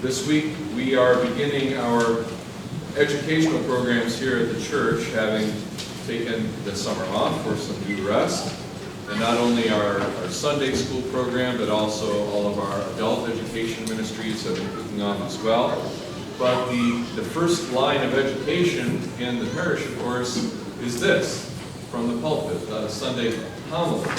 This week we are beginning our educational programs here at the church, having taken the summer off for some due rest. And not only our Sunday school program, but also all of our adult education ministries have been kicking off as well. But the first line of education in the parish, of course, is this, from the pulpit, the Sunday homily.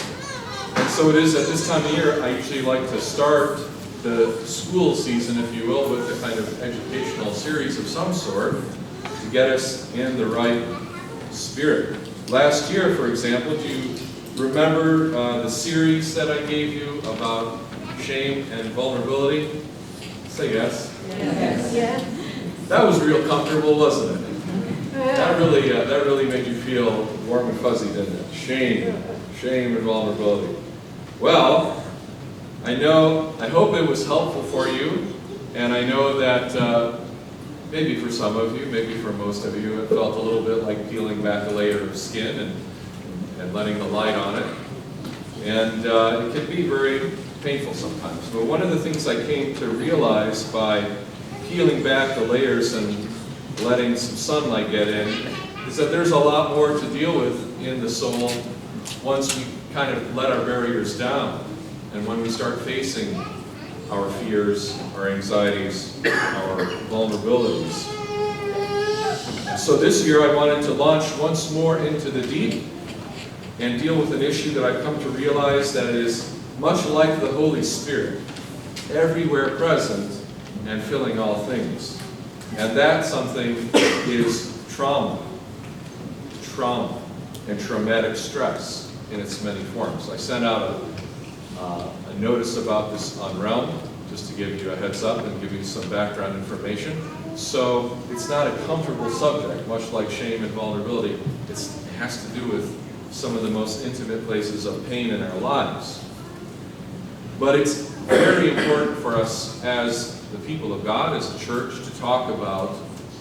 And so it is at this time of year, I usually like to start the school season, if you will, with a kind of educational series of some sort to get us in the right spirit. Last year, for example, do you remember the series that I gave you about shame and vulnerability? Say yes. Yes. Yes. That was real comfortable, wasn't it? That really made you feel warm and fuzzy, didn't it? Shame and vulnerability. Well, I hope it was helpful for you, and I know that maybe for some of you, maybe for most of you, it felt a little bit like peeling back a layer of skin and letting the light on it. And it can be very painful sometimes. But one of the things I came to realize by peeling back the layers and letting some sunlight get in is that there's a lot more to deal with in the soul once we kind of let our barriers down. And when we start facing our fears, our anxieties, our vulnerabilities. So this year I wanted to launch once more into the deep and deal with an issue that I've come to realize that is much like the Holy Spirit, everywhere present and filling all things. And that something is trauma and traumatic stress in its many forms. I sent out a notice about this on Realm, just to give you a heads up and give you some background information. So it's not a comfortable subject, much like shame and vulnerability. It has to do with some of the most intimate places of pain in our lives. But it's very important for us as the people of God, as a church, to talk about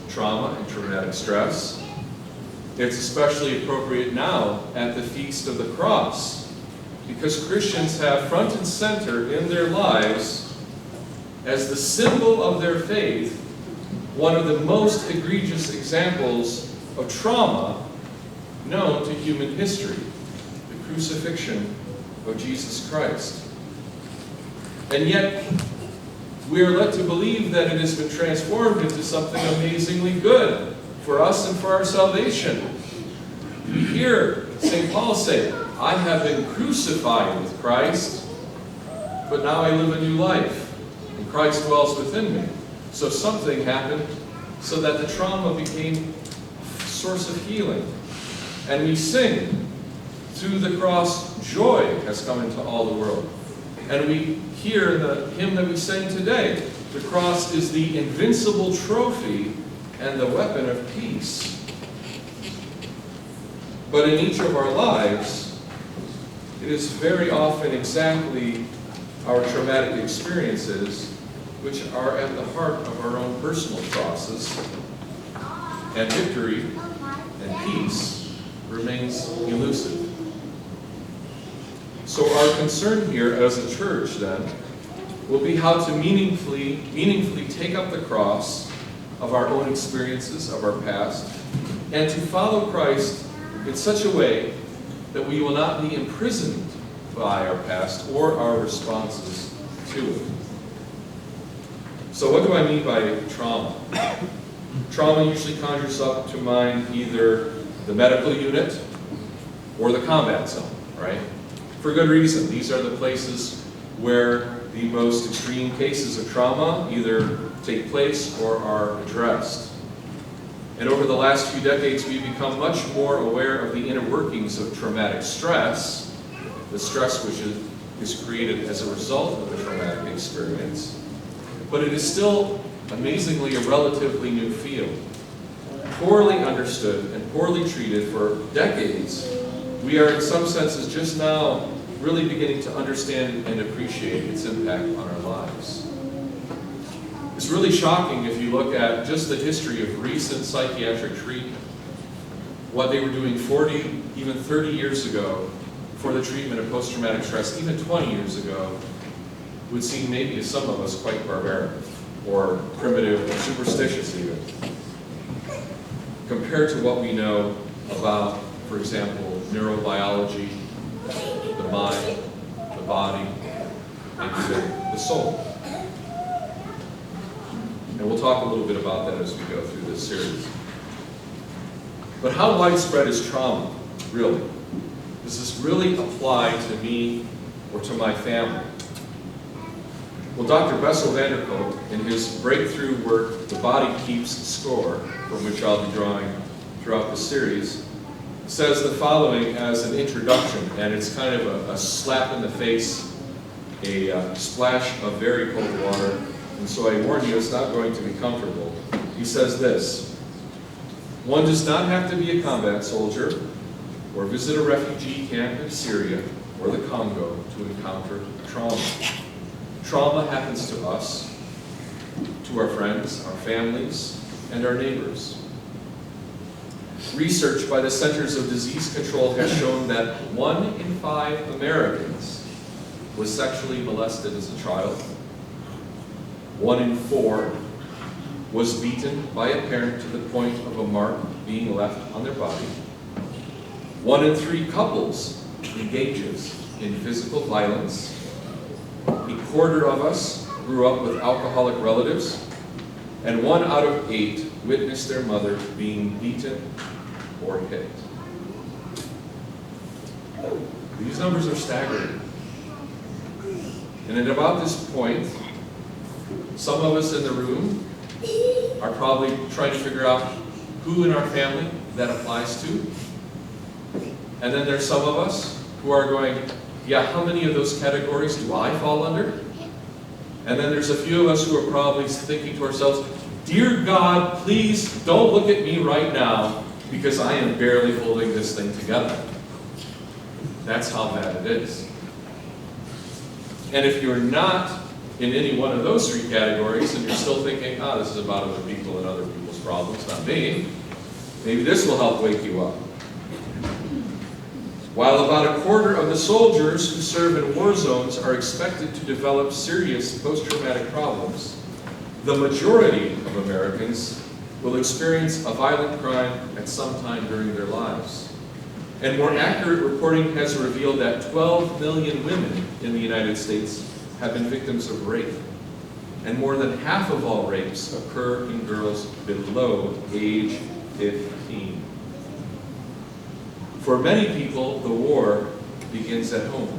trauma and traumatic stress. It's especially appropriate now at the Feast of the Cross, because Christians have front and center in their lives, as the symbol of their faith, one of the most egregious examples of trauma known to human history, the crucifixion of Jesus Christ. And yet, we are led to believe that it has been transformed into something amazingly good for us and for our salvation. We hear St. Paul say, I have been crucified with Christ, but now I live a new life, and Christ dwells within me. So something happened so that the trauma became a source of healing. And we sing, through the cross, joy has come into all the world. And we hear in the hymn that we sang today, the cross is the invincible trophy and the weapon of peace. But in each of our lives, it is very often exactly our traumatic experiences which are at the heart of our own personal crosses, and victory and peace remains elusive. So our concern here as a church, then, will be how to meaningfully take up the cross of our own experiences, of our past, and to follow Christ in such a way that we will not be imprisoned by our past or our responses to it. So what do I mean by trauma? Trauma usually conjures up to mind either the medical unit or the combat zone, right? For good reason. These are the places where the most extreme cases of trauma either take place or are addressed. And over the last few decades, we've become much more aware of the inner workings of traumatic stress, the stress which is created as a result of the traumatic experience. But it is still, amazingly, a relatively new field. Poorly understood and poorly treated for decades, we are in some senses just now really beginning to understand and appreciate its impact on our lives. It's really shocking if you look at just the history of recent psychiatric treatment, what they were doing 40, even 30 years ago for the treatment of post-traumatic stress, even 20 years ago, would seem maybe to some of us quite barbaric. or primitive or superstitious even, compared to what we know about, for example, neurobiology, the mind, the body, and even the soul. And we'll talk a little bit about that as we go through this series. But how widespread is trauma, really? Does this really apply to me or to my family? Well, Dr. Bessel van der Kolk, in his breakthrough work, The Body Keeps Score, from which I'll be drawing throughout the series, says the following as an introduction, and it's kind of a slap in the face, a splash of very cold water, and so I warn you, it's not going to be comfortable. He says this: one does not have to be a combat soldier or visit a refugee camp in Syria or the Congo to encounter trauma. Trauma happens to us, to our friends, our families, and our neighbors. Research by the Centers of Disease Control has shown that 1 in 5 Americans was sexually molested as a child. 1 in 4 was beaten by a parent to the point of a mark being left on their body. 1 in 3 couples engages in physical violence. 1/4 of us grew up with alcoholic relatives, and 1 out of 8 witnessed their mother being beaten or hit. These numbers are staggering. And at about this point, some of us in the room are probably trying to figure out who in our family that applies to. And then there's some of us who are going, yeah, how many of those categories do I fall under? And then there's a few of us who are probably thinking to ourselves, dear God, please don't look at me right now because I am barely holding this thing together. That's how bad it is. And if you're not in any one of those 3 categories and you're still thinking, this is about other people and other people's problems, not me, maybe this will help wake you up. While about 1/4 of the soldiers who serve in war zones are expected to develop serious post-traumatic problems, the majority of Americans will experience a violent crime at some time during their lives. And more accurate reporting has revealed that 12 million women in the United States have been victims of rape. And more than half of all rapes occur in girls below age 15. For many people, the war begins at home.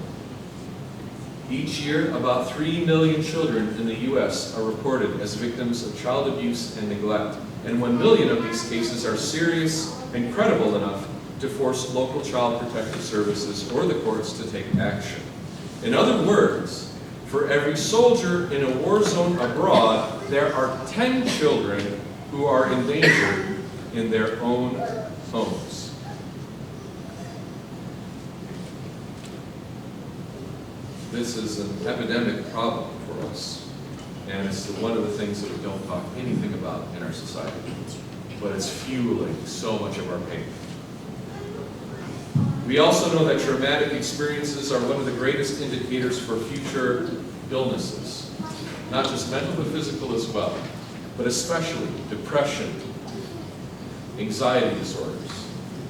Each year, about 3 million children in the U.S. are reported as victims of child abuse and neglect, and 1 million of these cases are serious and credible enough to force local child protective services or the courts to take action. In other words, for every soldier in a war zone abroad, there are 10 children who are endangered in their own homes. This is an epidemic problem for us, and it's one of the things that we don't talk anything about in our society, but it's fueling so much of our pain. We also know that traumatic experiences are one of the greatest indicators for future illnesses, not just mental but physical as well, but especially depression, anxiety disorders,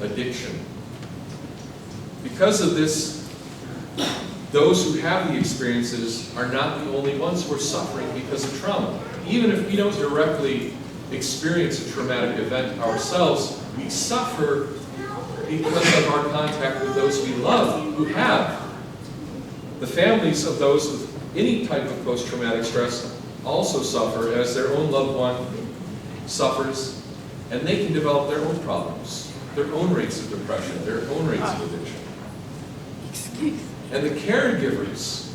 addiction. Because of this, those who have the experiences are not the only ones who are suffering because of trauma. Even if we don't directly experience a traumatic event ourselves, we suffer because of our contact with those we love who have. The families of those with any type of post-traumatic stress also suffer as their own loved one suffers, and they can develop their own problems, their own rates of depression, their own rates of addiction. And the caregivers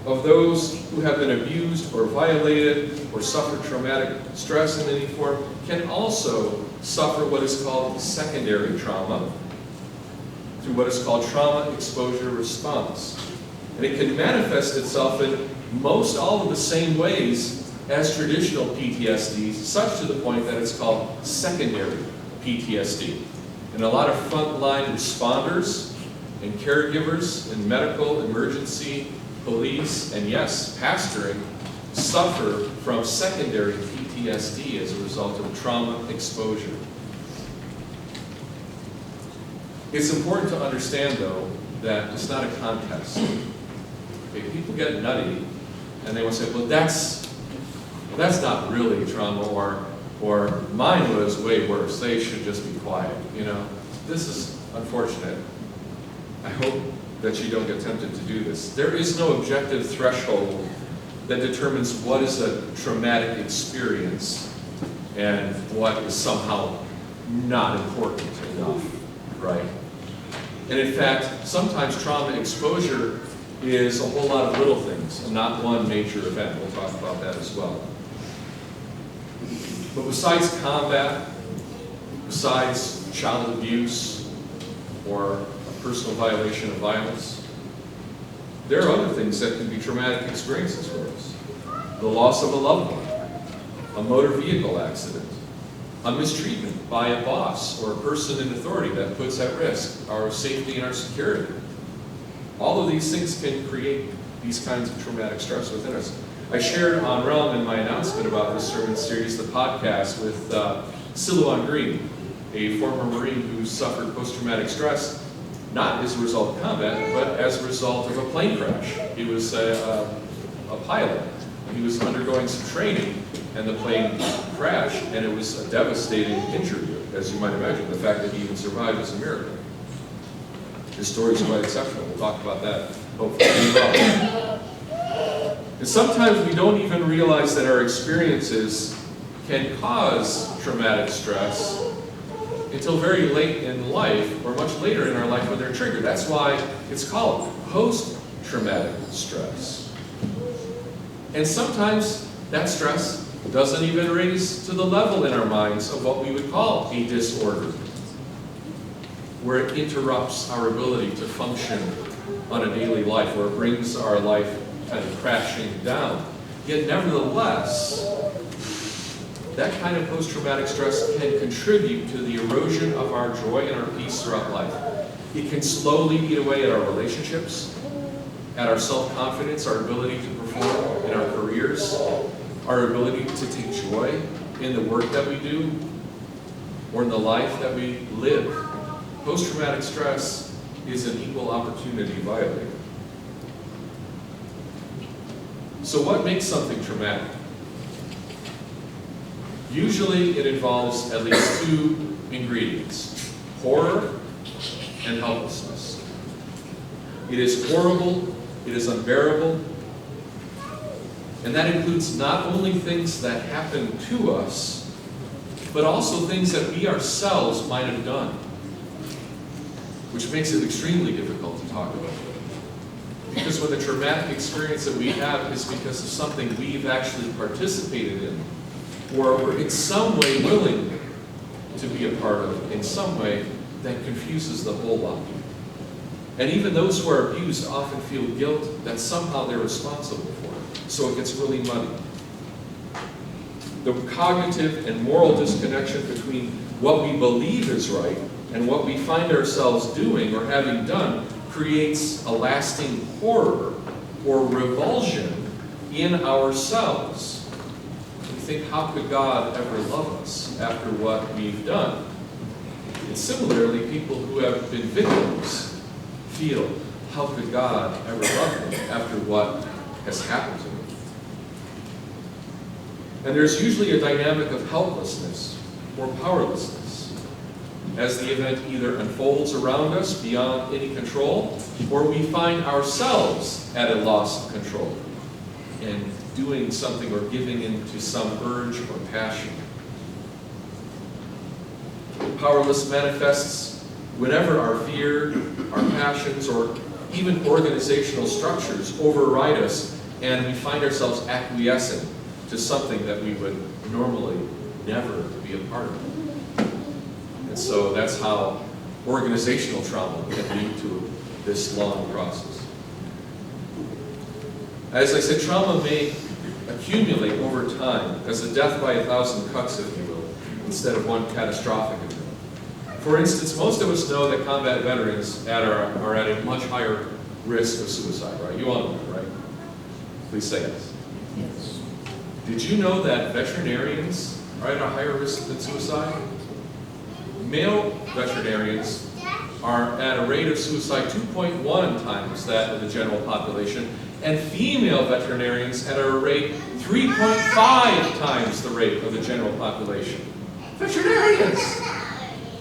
of those who have been abused or violated or suffer traumatic stress in any form can also suffer what is called secondary trauma through what is called trauma exposure response. And it can manifest itself in most all of the same ways as traditional PTSD, such to the point that it's called secondary PTSD. And a lot of frontline responders and caregivers in medical, emergency, police, and yes, pastoring suffer from secondary PTSD as a result of trauma exposure. It's important to understand, though, that it's not a contest. Okay, people get nutty, and they will say, well, that's not really trauma, or mine was way worse. They should just be quiet, you know. This is unfortunate. I hope that you don't get tempted to do this. There is no objective threshold that determines what is a traumatic experience and what is somehow not important enough, right? And in fact, sometimes trauma exposure is a whole lot of little things and not one major event. We'll talk about that as well. But besides combat, besides child abuse or a personal violation of violence, there are other things that can be traumatic experiences for us. The loss of a loved one, a motor vehicle accident, a mistreatment by a boss or a person in authority that puts at risk our safety and our security. All of these things can create these kinds of traumatic stress within us. I shared on Realm in my announcement about this sermon series, the podcast with Silouan Green, a former Marine who suffered post-traumatic stress, not as a result of combat, but as a result of a plane crash. He was a pilot. He was undergoing some training, and the plane crashed, and it was a devastating injury, as you might imagine. The fact that he even survived is a miracle. His story is quite exceptional. We'll talk about that hopefully as well. And sometimes we don't even realize that our experiences can cause traumatic stress until very late in life, or much later in our life when they're triggered. That's why it's called post-traumatic stress. And sometimes that stress doesn't even raise to the level in our minds of what we would call a disorder, where it interrupts our ability to function on a daily life, where it brings our life kind of crashing down. Yet nevertheless, that kind of post-traumatic stress can contribute to the erosion of our joy and our peace throughout life. It can slowly eat away at our relationships, at our self-confidence, our ability to perform in our careers, our ability to take joy in the work that we do, or in the life that we live. Post-traumatic stress is an equal opportunity violator. So what makes something traumatic? Usually it involves at least two ingredients: horror and helplessness. It is horrible, it is unbearable, and that includes not only things that happen to us, but also things that we ourselves might have done, which makes it extremely difficult to talk about. Because when the traumatic experience that we have is because of something we've actually participated in, or we're in some way willing to be a part of, in some way, that confuses the whole lot. And even those who are abused often feel guilt that somehow they're responsible for it. So it gets really muddy. The cognitive and moral disconnection between what we believe is right and what we find ourselves doing or having done creates a lasting horror or revulsion in ourselves. We think, how could God ever love us after what we've done? And similarly, people who have been victims feel, how could God ever love me after what has happened to me? And there's usually a dynamic of helplessness or powerlessness as the event either unfolds around us beyond any control, or we find ourselves at a loss of control and doing something or giving in to some urge or passion. Powerless manifests whenever our fear, our passions, or even organizational structures override us and we find ourselves acquiescing to something that we would normally never be a part of. And so that's how organizational trauma can lead to this long process. As I said, trauma may accumulate over time as a death by 1,000 cuts, if you will, instead of one catastrophic event. For instance, most of us know that combat veterans are at a much higher risk of suicide, right? You all know that, right? Please say yes. Yes. Did you know that veterinarians are at a higher risk than suicide? Male veterinarians are at a rate of suicide 2.1 times that of the general population, and female veterinarians at a rate 3.5 times the rate of the general population. Veterinarians!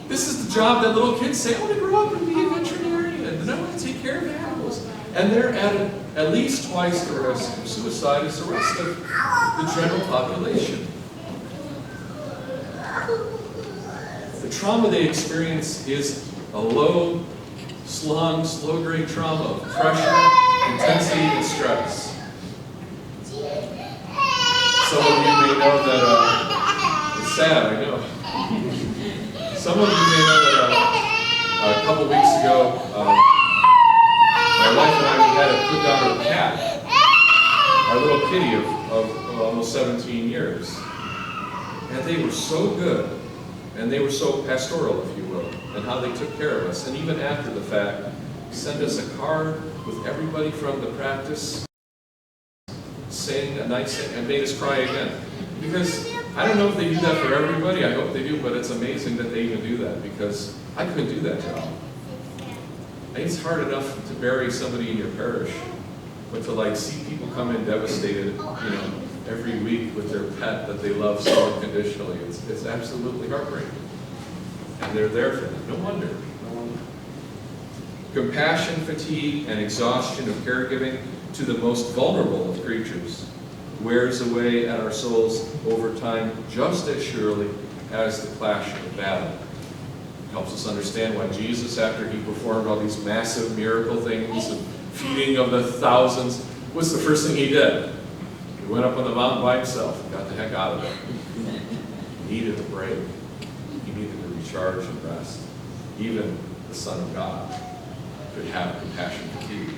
This is the job that little kids say, I want to grow up and be a veterinarian, and I want to take care of animals. And they're at least twice the risk of suicide as the rest of the general population. The trauma they experience is a low, slung, slow-grade trauma of pressure, intensity, and stress. Some of you may know that, it's sad, I know. Some of you may know that a couple weeks ago, my wife and I, we had to put down our cat, our little kitty of almost 17 years. And they were so good, and they were so pastoral, if you will, and how they took care of us. And even after the fact, sent us a card with everybody from the practice, saying a nice thing, and made us cry again. Because I don't know if they do that for everybody, I hope they do, but it's amazing that they even do that, because I couldn't do that job. I think it's hard enough to bury somebody in your parish, but to see people come in devastated, every week with their pet that they love so unconditionally, it's absolutely heartbreaking. And they're there for them. No wonder. Compassion, fatigue, and exhaustion of caregiving to the most vulnerable of creatures wears away at our souls over time just as surely as the clash of battle. It helps us understand why Jesus, after he performed all these massive miracle things and feeding of the thousands, what's the first thing he did? He went up on the mountain by himself and got the heck out of it. He needed a break. He needed to recharge and rest. Even the Son of God could have compassion fatigue.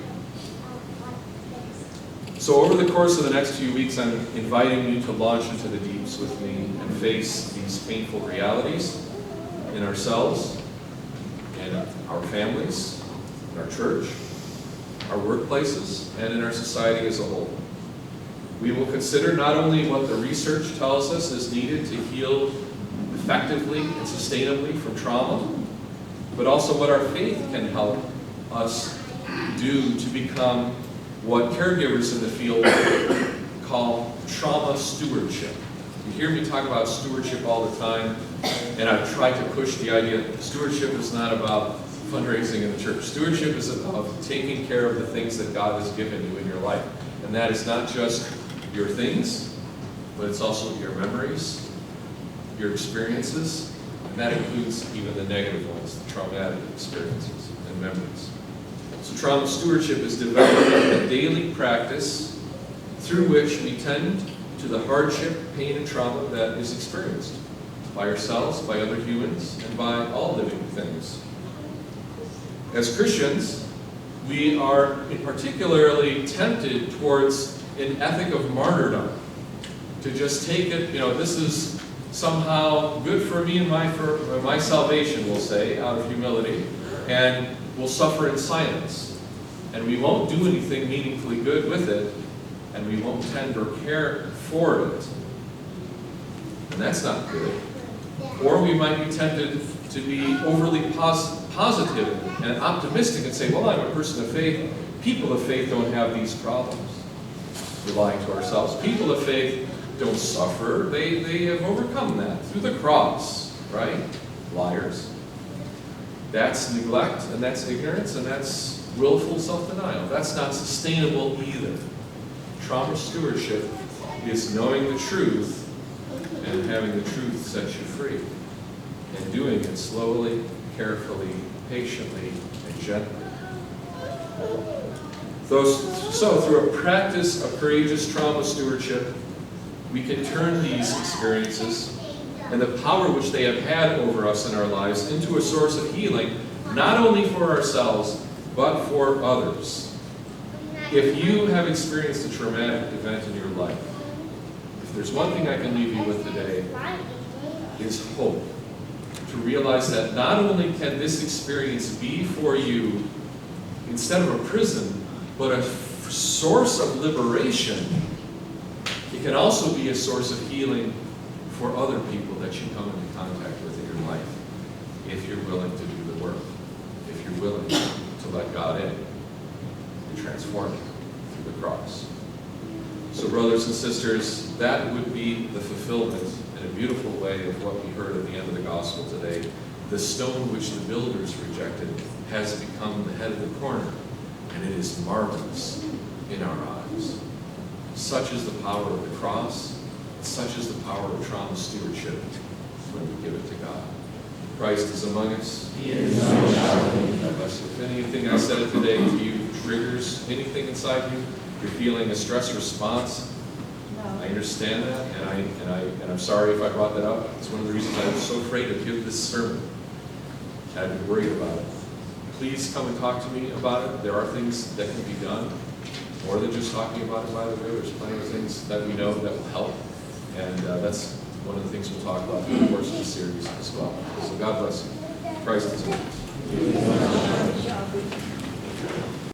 So over the course of the next few weeks, I'm inviting you to launch into the deeps with me and face these painful realities in ourselves, in our families, in our church, our workplaces, and in our society as a whole. We will consider not only what the research tells us is needed to heal effectively and sustainably from trauma, but also what our faith can help us do to become what caregivers in the field call trauma stewardship. You hear me talk about stewardship all the time, and I've tried to push the idea that stewardship is not about fundraising in the church. Stewardship is about taking care of the things that God has given you in your life. And that is not just your things, but it's also your memories, your experiences, and that includes even the negative ones, the traumatic experiences and memories. So trauma stewardship is developing a daily practice through which we tend to the hardship, pain, and trauma that is experienced by ourselves, by other humans, and by all living things. As Christians, we are particularly tempted towards an ethic of martyrdom, to just take it, this is somehow good for me and my salvation, we'll say, out of humility, and we'll suffer in silence. And we won't do anything meaningfully good with it, and we won't tend or care for it. And that's not good. Or we might be tempted to be overly positive and optimistic and say, well, I'm a person of faith. People of faith don't have these problems. We're lying to ourselves. People of faith don't suffer. They have overcome that through the cross, right? Liars. That's neglect, and that's ignorance, and that's willful self-denial. That's not sustainable either. Trauma stewardship is knowing the truth and having the truth set you free, and doing it slowly, carefully, patiently, and gently. So through a practice of courageous trauma stewardship, we can turn these experiences and the power which they have had over us in our lives into a source of healing, not only for ourselves, but for others. If you have experienced a traumatic event in your life, if there's one thing I can leave you with today, is hope. To realize that not only can this experience be for you, instead of a prison, but a source of liberation It can also be a source of healing for other people that you come into contact with in your life, if you're willing to do the work, if you're willing to let God in and transform you through the cross. So brothers and sisters, that would be the fulfillment in a beautiful way of what we heard at the end of the gospel today. The stone which the builders rejected has become the head of the corner, and it is marvelous in our eyes. Such is the power of the cross, such is the power of trauma stewardship when we give it to God. Christ is among us. He is among us. If anything I said today to you triggers anything inside you, you're feeling a stress response, I understand that, and I'm sorry if I brought that up. It's one of the reasons I was so afraid to give this sermon. I've been worried about it. Please come and talk to me about it. There are things that can be done, more than just talking about it, by the way. There's plenty of things that we know that will help, and that's one of the things we'll talk about in the course of the series as well. So God bless you. Christ is with you.